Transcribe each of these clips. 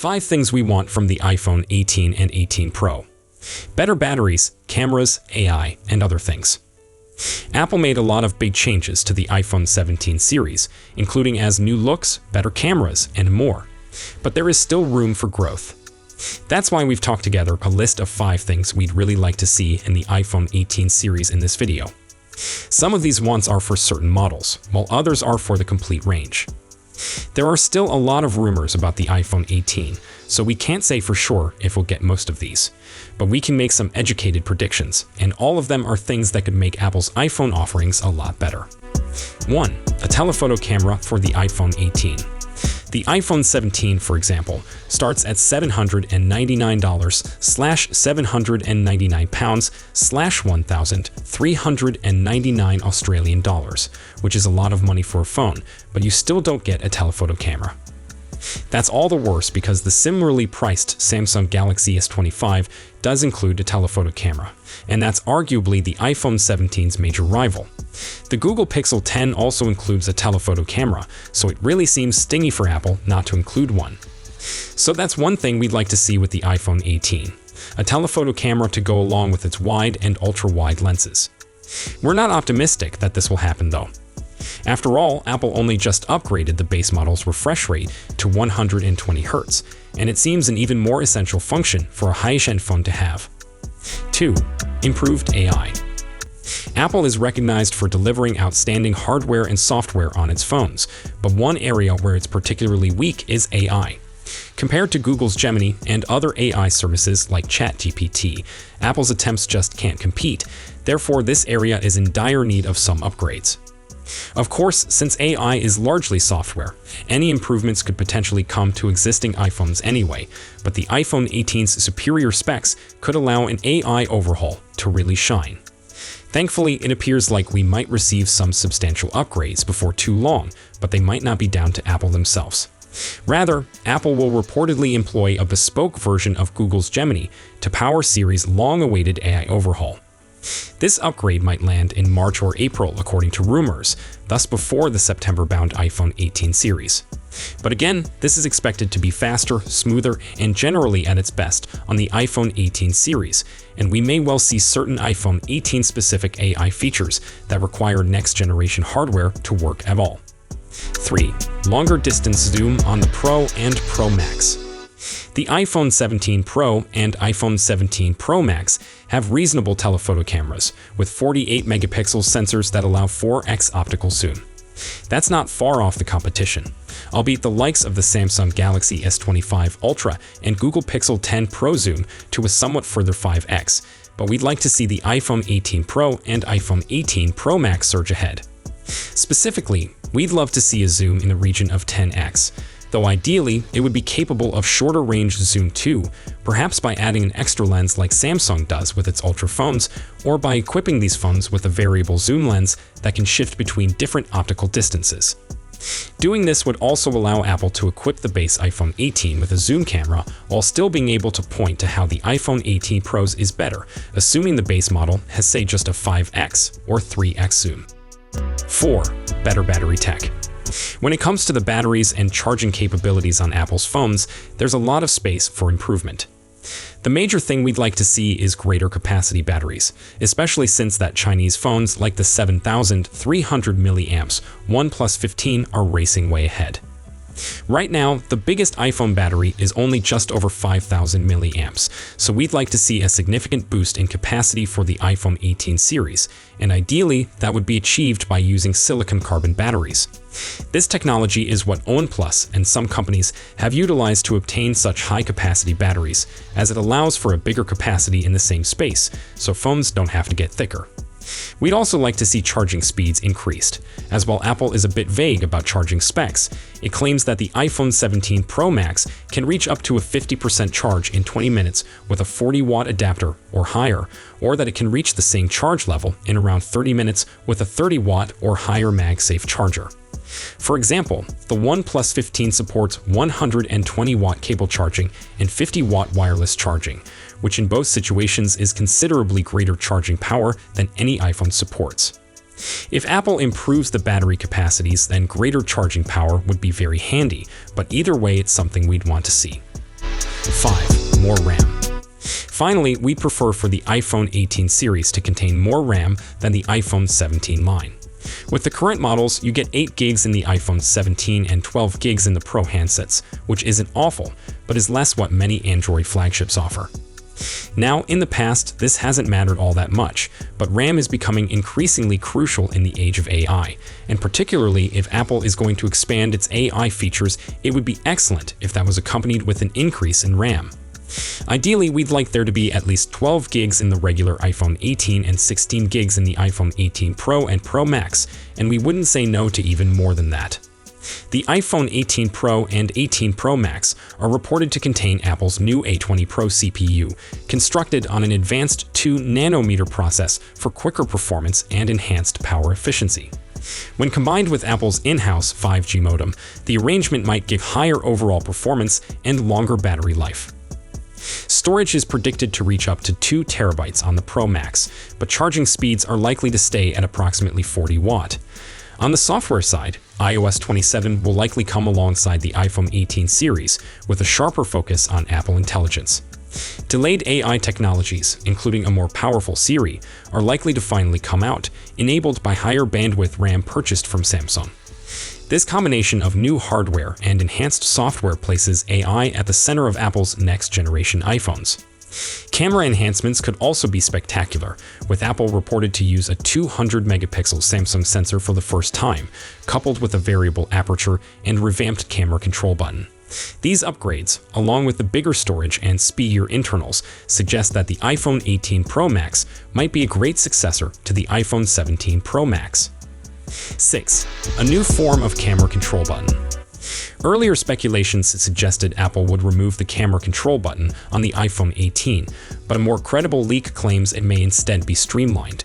5 things we want from the iPhone 18 and 18 Pro. Better batteries, cameras, AI, and other things. Apple made a lot of big changes to the iPhone 17 series, including as new looks, better cameras, and more. But there is still room for growth. That's why we've talked together a list of 5 things we'd really like to see in the iPhone 18 series in this video. Some of these wants are for certain models, while others are for the complete range. There are still a lot of rumors about the iPhone 18, so we can't say for sure if we'll get most of these. But we can make some educated predictions, and all of them are things that could make Apple's iPhone offerings a lot better. 1. A telephoto camera for the iPhone 18. The iPhone 17, for example, starts at $799/£799/1,399 Australian dollars, which is a lot of money for a phone, but you still don't get a telephoto camera. That's all the worse because the similarly priced Samsung Galaxy S25 does include a telephoto camera, and that's arguably the iPhone 17's major rival. The Google Pixel 10 also includes a telephoto camera, so it really seems stingy for Apple not to include one. So that's one thing we'd like to see with the iPhone 18, a telephoto camera to go along with its wide and ultra-wide lenses. We're not optimistic that this will happen though. After all, Apple only just upgraded the base model's refresh rate to 120 Hz, and it seems an even more essential function for a high-end phone to have. 2. Improved AI. Apple is recognized for delivering outstanding hardware and software on its phones, but one area where it's particularly weak is AI. Compared to Google's Gemini and other AI services like ChatGPT, Apple's attempts just can't compete. Therefore, this area is in dire need of some upgrades. Of course, since AI is largely software, any improvements could potentially come to existing iPhones anyway, but the iPhone 18's superior specs could allow an AI overhaul to really shine. Thankfully, it appears like we might receive some substantial upgrades before too long, but they might not be down to Apple themselves. Rather, Apple will reportedly employ a bespoke version of Google's Gemini to power Siri's long-awaited AI overhaul. This upgrade might land in March or April according to rumors, thus before the September-bound iPhone 18 series. But again, this is expected to be faster, smoother, and generally at its best on the iPhone 18 series, and we may well see certain iPhone 18-specific AI features that require next-generation hardware to work at all. 3. Longer distance zoom on the Pro and Pro Max. The iPhone 17 Pro and iPhone 17 Pro Max have reasonable telephoto cameras with 48-megapixel sensors that allow 4x optical zoom. That's not far off the competition, albeit the likes of the Samsung Galaxy S25 Ultra and Google Pixel 10 Pro zoom to a somewhat further 5x, but we'd like to see the iPhone 18 Pro and iPhone 18 Pro Max surge ahead. Specifically, we'd love to see a zoom in the region of 10x, though ideally, it would be capable of shorter range zoom too, perhaps by adding an extra lens like Samsung does with its Ultra phones, or by equipping these phones with a variable zoom lens that can shift between different optical distances. Doing this would also allow Apple to equip the base iPhone 18 with a zoom camera while still being able to point to how the iPhone 18 Pro's is better, assuming the base model has say just a 5x or 3x zoom. 4. Better battery tech. When it comes to the batteries and charging capabilities on Apple's phones, there's a lot of space for improvement. The major thing we'd like to see is greater capacity batteries, especially since that Chinese phones like the 7,300 mAh OnePlus 15 are racing way ahead. Right now, the biggest iPhone battery is only just over 5,000 milliamps, so we'd like to see a significant boost in capacity for the iPhone 18 series, and ideally, that would be achieved by using silicon-carbon batteries. This technology is what OnePlus and some companies have utilized to obtain such high-capacity batteries, as it allows for a bigger capacity in the same space, so phones don't have to get thicker. We'd also like to see charging speeds increased, as while Apple is a bit vague about charging specs, it claims that the iPhone 17 Pro Max can reach up to a 50% charge in 20 minutes with a 40-watt adapter or higher, or that it can reach the same charge level in around 30 minutes with a 30-watt or higher MagSafe charger. For example, the OnePlus 15 supports 120-watt cable charging and 50-watt wireless charging, which in both situations is considerably greater charging power than any iPhone supports. If Apple improves the battery capacities, then greater charging power would be very handy, but either way it's something we'd want to see. 5. More RAM. Finally, we prefer for the iPhone 18 series to contain more RAM than the iPhone 17 line. With the current models, you get 8 gigs in the iPhone 17 and 12 gigs in the Pro handsets, which isn't awful, but is less what many Android flagships offer. Now, in the past, this hasn't mattered all that much, but RAM is becoming increasingly crucial in the age of AI, and particularly if Apple is going to expand its AI features, it would be excellent if that was accompanied with an increase in RAM. Ideally, we'd like there to be at least 12 gigs in the regular iPhone 18 and 16 gigs in the iPhone 18 Pro and Pro Max, and we wouldn't say no to even more than that. The iPhone 18 Pro and 18 Pro Max are reported to contain Apple's new A20 Pro CPU, constructed on an advanced 2-nanometer process for quicker performance and enhanced power efficiency. When combined with Apple's in-house 5G modem, the arrangement might give higher overall performance and longer battery life. Storage is predicted to reach up to 2 terabytes on the Pro Max, but charging speeds are likely to stay at approximately 40 watt. On the software side, iOS 27 will likely come alongside the iPhone 18 series, with a sharper focus on Apple Intelligence. Delayed AI technologies, including a more powerful Siri, are likely to finally come out, enabled by higher bandwidth RAM purchased from Samsung. This combination of new hardware and enhanced software places AI at the center of Apple's next-generation iPhones. Camera enhancements could also be spectacular, with Apple reported to use a 200-megapixel Samsung sensor for the first time, coupled with a variable aperture and revamped camera control button. These upgrades, along with the bigger storage and speedier internals, suggest that the iPhone 18 Pro Max might be a great successor to the iPhone 17 Pro Max. 6. A new form of camera control button. Earlier speculations suggested Apple would remove the camera control button on the iPhone 18, but a more credible leak claims it may instead be streamlined.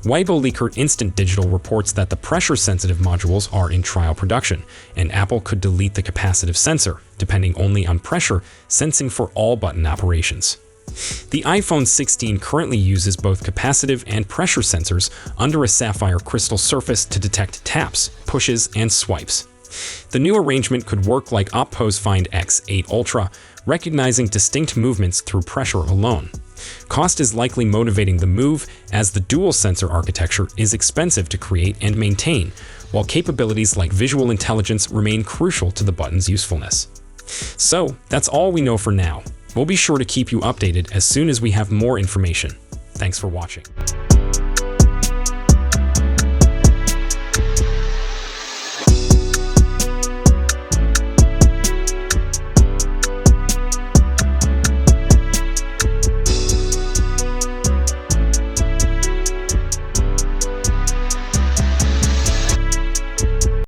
Weibo leaker Instant Digital reports that the pressure-sensitive modules are in trial production, and Apple could delete the capacitive sensor, depending only on pressure sensing for all button operations. The iPhone 16 currently uses both capacitive and pressure sensors under a sapphire crystal surface to detect taps, pushes, and swipes. The new arrangement could work like Oppo's Find X8 Ultra, recognizing distinct movements through pressure alone. Cost is likely motivating the move, as the dual sensor architecture is expensive to create and maintain, while capabilities like visual intelligence remain crucial to the button's usefulness. So, that's all we know for now. We'll be sure to keep you updated as soon as we have more information. Thanks for watching.